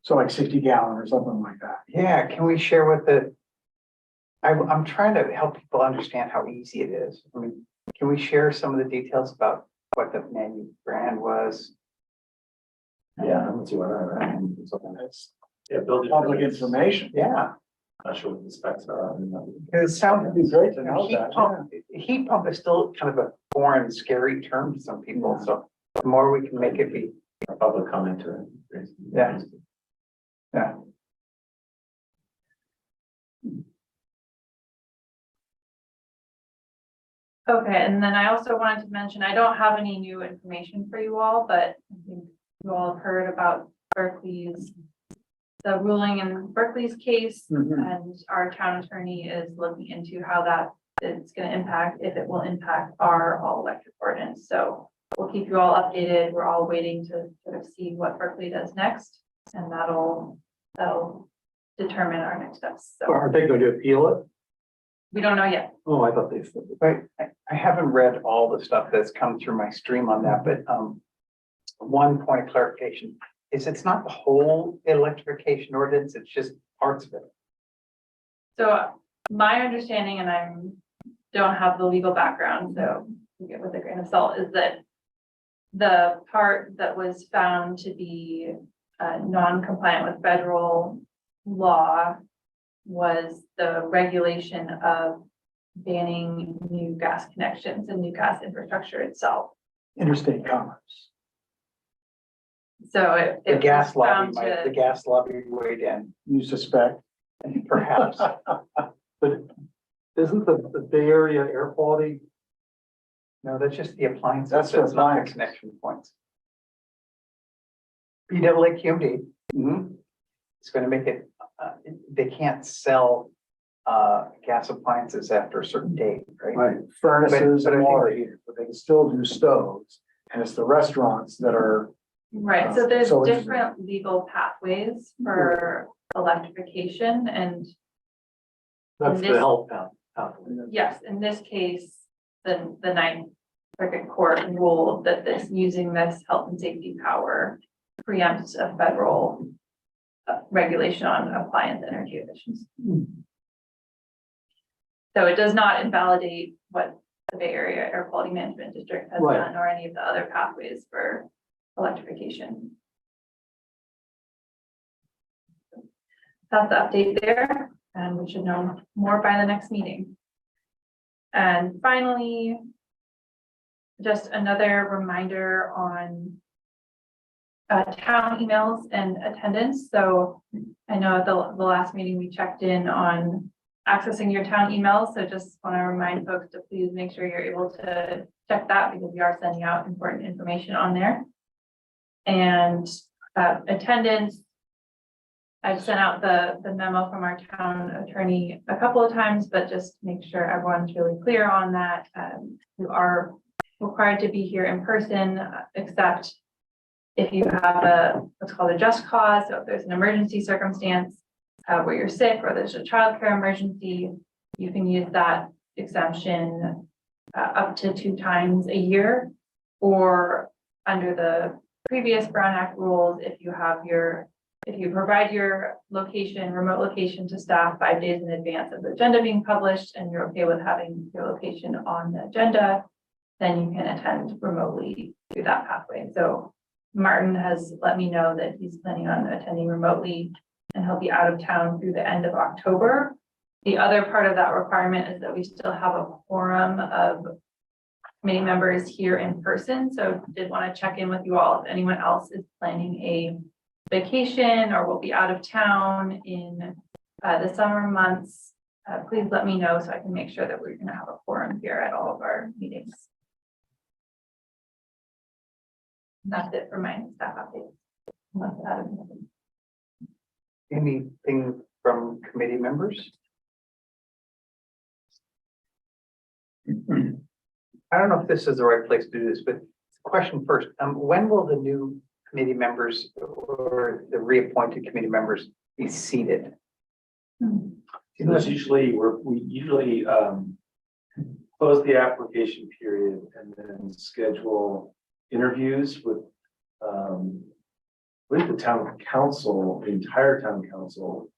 So like 60 gallon or something like that. Yeah, can we share with I'm trying to help people understand how easy it is. I mean, can we share some of the details about what the menu brand was? Yeah, I'm too. Something that's, yeah, building. Public information. Yeah, Not sure what the specs are. it sounds It'd be great to know heat that. pump. Heat pump is still kind of a foreign, scary term to some people. So the more we can make it be, Public comment to it. Yeah. yeah. Okay, and then I also wanted to mention, I don't have any new information for you all, but I think you all have heard about the ruling in Berkeley's case, and our town attorney is looking into how that is going to impact, if it will impact our all electric ordinance. So we'll keep you all updated. We're all waiting to sort of see what Berkeley does next, and that'll determine our next steps. So Are they going to appeal it? we don't know yet. Oh, I thought they said. But I haven't read all the stuff that's come through my stream on that, but one point of clarification is it's not the whole electrification ordinance, it's just parts of it. So my understanding, and I don't have the legal background, so take it with a grain of salt, is that the part that was found to be non-compliant with federal law was the regulation of banning new gas connections and new gas infrastructure itself. Interstate commerce. So it The was gas lobby, found the to, gas lobby weighed in, You suspect? and perhaps. But isn't the Bay Area air quality? No, that's just the appliances. That's for That's not the appliances. connection points. PWQD, it's going to make it, they can't sell gas appliances after a certain date, right? Right, furnaces But I and think- water heaters, but they can still do stoves. And it's the restaurants that are, right, so there's So it's- different legal pathways for electrification, and That's This- the health path. yes, in this case, the Ninth Circuit Court ruled that using this health and safety power preempts a federal regulation on appliance energy emissions. So it does not invalidate what the Bay Area Air Quality Management District has Right. done, or any of the other pathways for electrification. That's the update there, and we should know more by the next meeting. And finally, just another reminder on town emails and attendance. So I know at the last meeting, we checked in on accessing your town emails. So just want to remind folks to please make sure you're able to check that because we are sending out important information on there. And attendance, I've sent out the memo from our town attorney a couple of times, but just make sure everyone's really clear on that. You are required to be here in person, except if you have what's called a just cause. So if there's an emergency circumstance where you're sick or there's a childcare emergency, you can use that exemption up to 2 times a year. Or under the previous Brown Act rules, if you provide your location, remote location to staff 5 days in advance of the agenda being published, and you're okay with having your location on the agenda, then you can attend remotely through that pathway. So Martin has let me know that he's planning on attending remotely, and he'll be out of town through the end of October. The other part of that requirement is that we still have a quorum of committee members here in person. So did want to check in with you all if anyone else is planning a vacation or will be out of town in the summer months. Please let me know so I can make sure that we're going to have a quorum here at all of our meetings. That's it for my staff updates. Unless Adam has Anything from committee members? I don't know if this is the right place to do this, but question first, when will the new committee members or the reappointed committee members be seated? That's usually we usually close the application period and then schedule interviews with the town council. The entire town council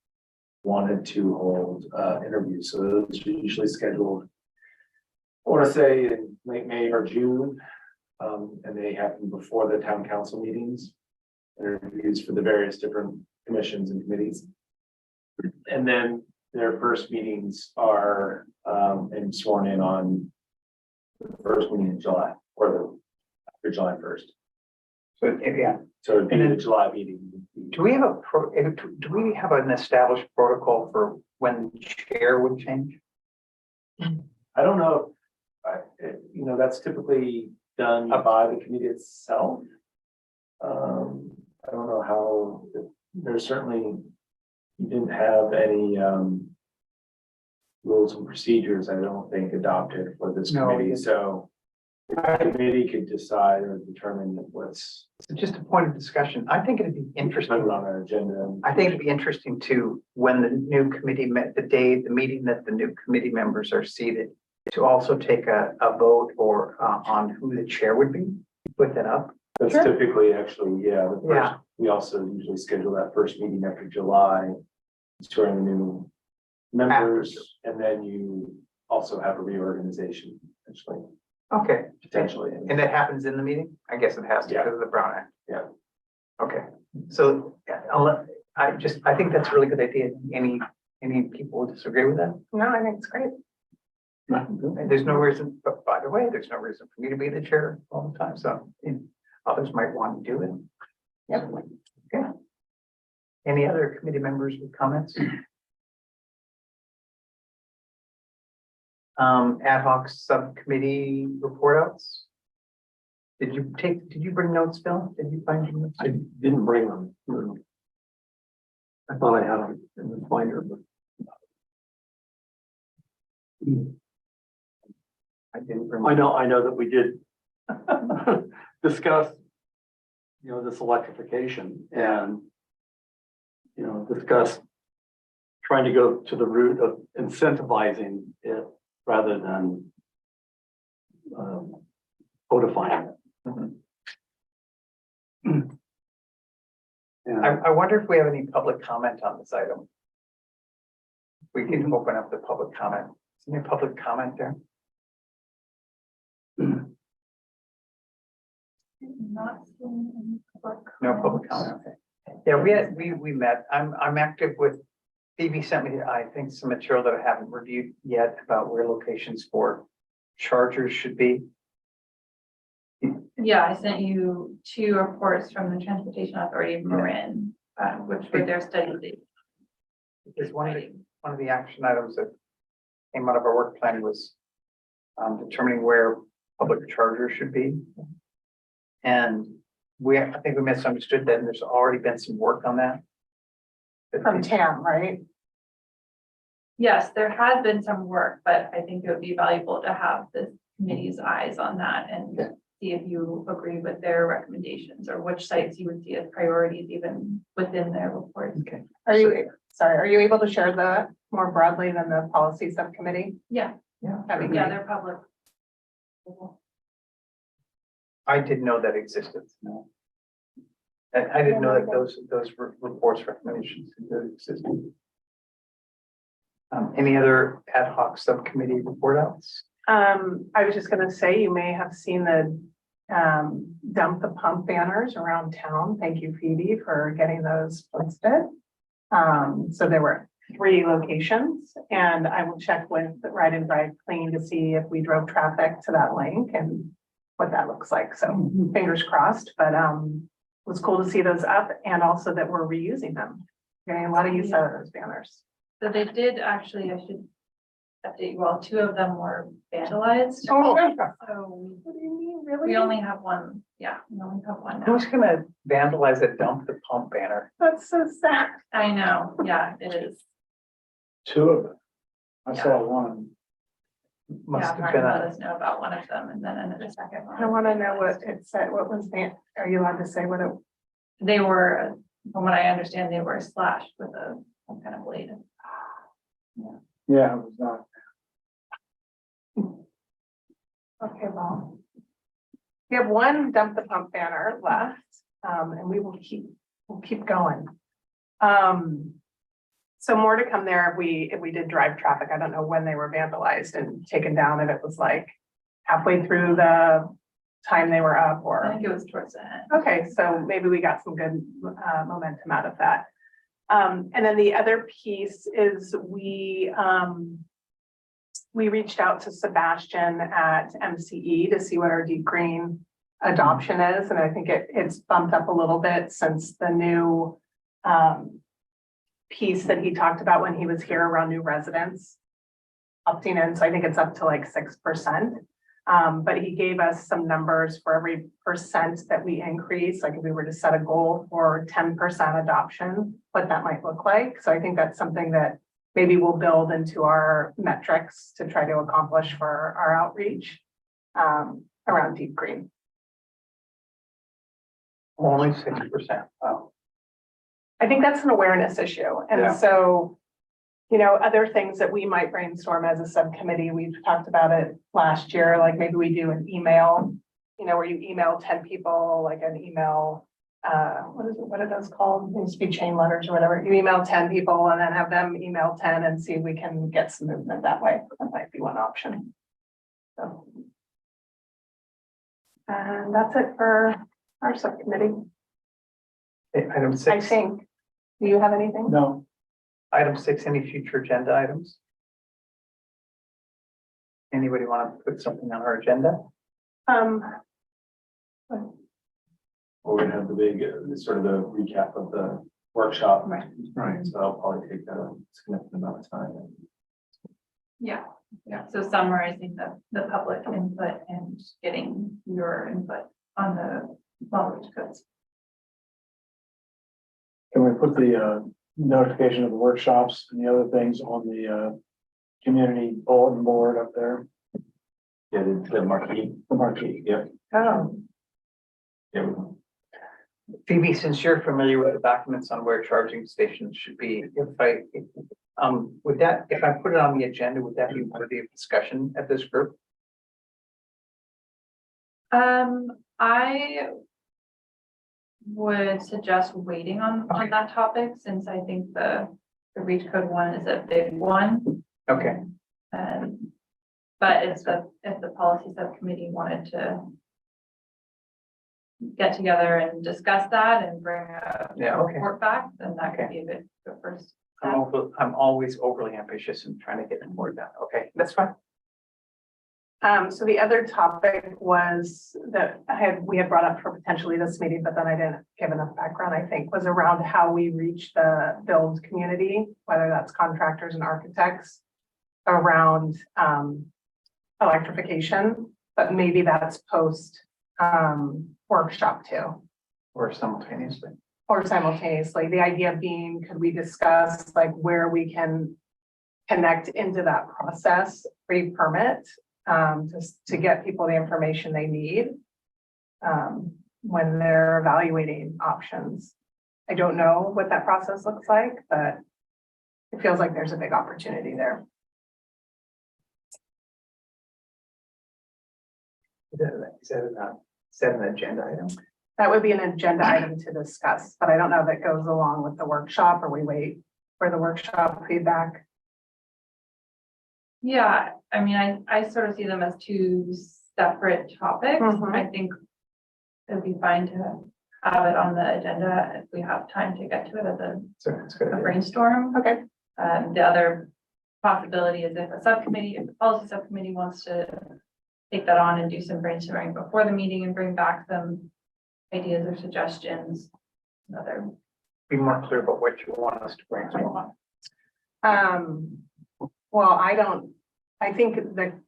wanted to hold interviews, so those are usually scheduled, I want to say in late May or June, and they happen before the town council meetings, interviews for the various different commissions and committees. And then their first meetings are and sworn in on the first meeting in July or after July 1st. So, yeah, So it'd be the July meeting. do we have an established protocol for when the chair would change? I don't know. That's typically done by the committee itself. I don't know how, there's certainly, you didn't have any rules and procedures, I don't think, adopted for this No, committee, we so the committee could decide or determine what's So just a point of discussion. I think it'd be interesting. put on our agenda. I think it'd be interesting to, when the new committee met, the meeting that the new committee members are seated, to also take a vote or on who the chair would be, put that up. That's typically actually, yeah, the first, Yeah. we also usually schedule that first meeting after July, swearing the new members, and then you also have a reorganization, essentially, Okay, potentially. and that happens in the meeting? I guess it has to Yeah. because of the Brown Act. Yeah. Okay, so I think that's a really good idea. Any people disagree with that? No, I think it's great. There's no reason, but by the way, there's no reason for me to be the chair all the time, so others might want to do it. Yep. Okay. Any other committee members with comments? Ad hoc subcommittee report outs? Did you bring notes, Phil? Did you find your notes? I didn't bring them. I thought I had them in the binder, but. I didn't bring. I know that we did discuss, this electrification and, discuss trying to go to the route of incentivizing it rather than codifying it. Mhm. And I wonder if we have any public comment on this item. We can open up the public comment. Is there any public comment there? not seeing any public No public comment, okay. Yeah, we met. I'm active with, Phoebe sent me, I think, some material that I haven't reviewed yet about where locations for chargers should be. Yeah, Yeah, I sent you 2 reports from the Transportation Authority of Marin, which were their study. Because one of the action items that came out of our work plan was determining where public chargers should be. And I think we misunderstood that, and there's already been some work on that. From TAM, right? Yes, there has been some work, but I think it would be valuable to have this committee's eyes on that and see if you agree with their recommendations or which sites you would see as priorities even within their reports. Okay. Are you able to share that more broadly than the policy subcommittee? Yeah, That'd be yeah, great. they're public. I didn't know that existed. No. And I didn't know that those reports, recommendations existed. Any other ad hoc subcommittee report outs? I was just gonna say, you may have seen the dump the pump banners around town. Thank you, Phoebe, for getting those posted. So there were 3 locations, and I will check with Ride and Drive Clean to see if we drove traffic to that link and what that looks like. So fingers crossed, but it was cool to see those up and also that we're reusing them. Getting a lot of use out of those banners. So they did actually, I should update you all, 2 of them were vandalized. Oh, So what do you mean, we really? only have one, yeah, we only have one now. Who's gonna vandalize a dump the pump banner? That's so sad. I know, yeah, it is. 2 of them. I saw one. Must Yeah, have Martin been let a, us know about one of them and then another second one. I wanna know what it said, what was the, are you allowed to say what it? They were, from what I understand, they were slashed with some kind of blade. Yeah, it was not. Okay, well. We have one dump the pump banner left, and we'll keep going. So more to come there if we did drive traffic. I don't know when they were vandalized and taken down, if it was like halfway through the time they were up I or. think it was towards the end. Okay, so maybe we got some good momentum out of that. And then the other piece is we reached out to Sebastian at MCE to see what our deep green adoption is, and I think it's bumped up a little bit since the new piece that he talked about when he was here around new residents opting in. So I think it's up to like 6%. But he gave us some numbers for every percent that we increase, like if we were to set a goal for 10% adoption, what that might look like. So I think that's something that maybe we'll build into our metrics to try to accomplish for our outreach around deep green. only 6%. Wow. I think that's an awareness issue. Yeah. And so, you know, other things that we might brainstorm as a subcommittee, we've talked about it last year, like maybe we do an email, you know, where you email 10 people, like an email, what are those called? It used to be chain letters or whatever. You email 10 people and then have them email 10 and see if we can get some movement that way. That might be one option. So. And that's it for our subcommittee, Okay, Item I 6, think. Do you have anything? No, item 6, any future agenda items? Anybody want to put something on our agenda? We're gonna have the big, sort of the recap of the workshop. Right. right. So that'll probably take a significant amount of time. Yeah, so summarizing the public input and getting your input on the language codes. Can we put the notification of the workshops and the other things on the community bulletin board up there? Yeah, the marquee. The marquee. Yep. Oh, Yeah. Phoebe, since you're familiar with the documents on where charging stations should be, would that, if I put it on the agenda, would that be worthy of discussion at this group? I would suggest waiting on that topic, since I think the reach code one is a big one. Okay, But if the policy subcommittee wanted to get together and discuss that and bring a okay. report back, then that could be a good first. I'm always overly ambitious in trying to get the board done. Okay, that's fine. So the other topic was that we had brought up for potentially this meeting, but then I didn't give enough background, I think, was around how we reach the build community, whether that's contractors and architects around electrification, but maybe that's post workshop too. Or simultaneously. Or simultaneously, the idea being, could we discuss like where we can connect into that process pre-permit, just to get people the information they need when they're evaluating options. I don't know what that process looks like, but it feels like there's a big opportunity there. Is that an agenda item? That would be an agenda item to discuss, but I don't know if it goes along with the workshop or we wait for the workshop feedback. Yeah, I mean, I sort of see them as two separate topics. Mhm. I think it'd be fine to have it on the agenda if we have time to get to it as So it's good. a brainstorm. Okay. The other possibility is if the policy subcommittee wants to take that on and do some brainstorming before the meeting and bring back some ideas or suggestions. Another. Be more clear about what you want us to brainstorm on. Well, I think that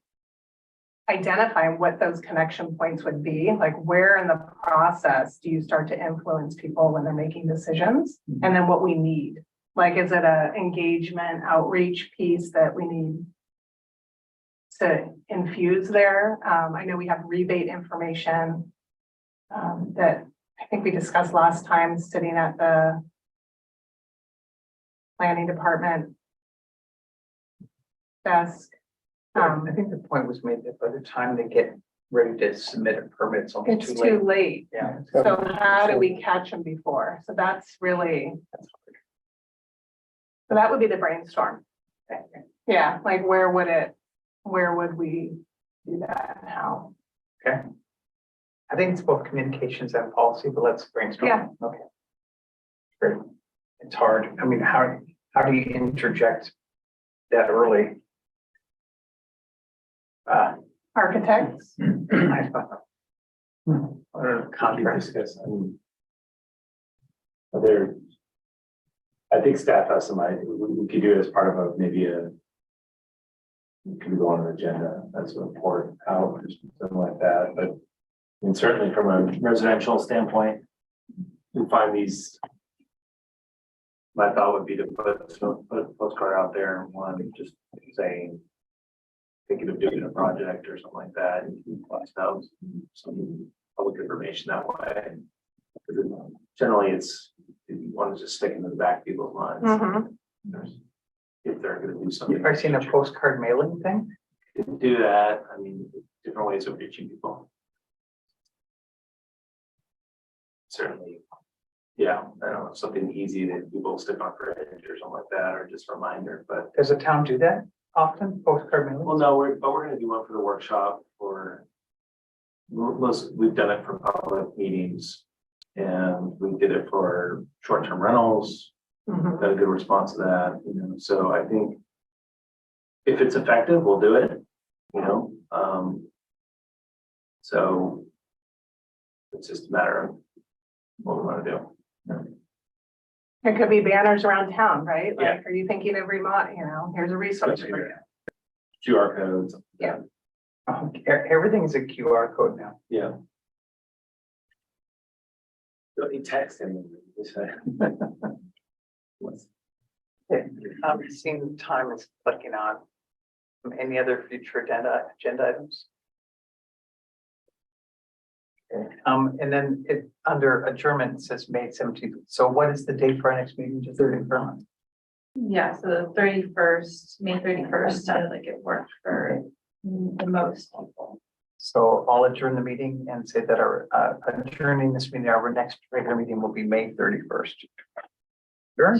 identifying what those connection points would be, like where in the process do you start to influence people when they're making decisions? And then what we need, like, is it a engagement outreach piece that we need to infuse there? I know we have rebate information that I think we discussed last time, sitting at the planning department desk. I think the point was made that by the time they get ready to submit a permit, it's almost It's too late. too late. Yeah. So how do we catch them before? So that's really, so that would be the brainstorm. Yeah, like where would we do that and how? Okay. I think it's both communications and policy, but let's brainstorm. Yeah. Okay. Great. It's hard. I mean, how do you interject that early? Architects? I don't know, Can we contracts. discuss, other, I think staff has some, we could do it as part of could go on an agenda as a report out or something like that, but and certainly from a residential standpoint, we find these. My thought would be to put a postcard out there and one just saying, thinking of doing a project or something like that, and you can blast out some public information that way. Generally, it's, you want to just stick into the back of people's minds. If they're gonna do something. You've ever seen a postcard mailing thing? To do that, I mean, different ways of reaching people. Certainly, yeah, I don't know, something easy that people stick on fridge or something like that, or just a reminder, but. Does a town do that often, postcard mailing? Well, no, we're gonna do one for the workshop for. We've done it for public meetings. And we did it for short-term rentals, got a good response to that, so I think. If it's effective, we'll do it, so. It's just a matter of what we wanna do. It could be banners around town, right? Yeah. Like, are you thinking of Vermont, here's a resource for you. QR codes. Yeah. Everything is a QR code now. Yeah. Don't need text anymore. I'm seeing time is clicking on. Any other future agenda items? Okay, and then under adjournment, it says May 17th. So what is the date for our next meeting? Just 31st? Yeah, so the 31st, May 31st, sounded like it worked for the most people. So I'll adjourn the meeting and say that our adjourning this meeting, our next regular meeting will be May 31st. Sure.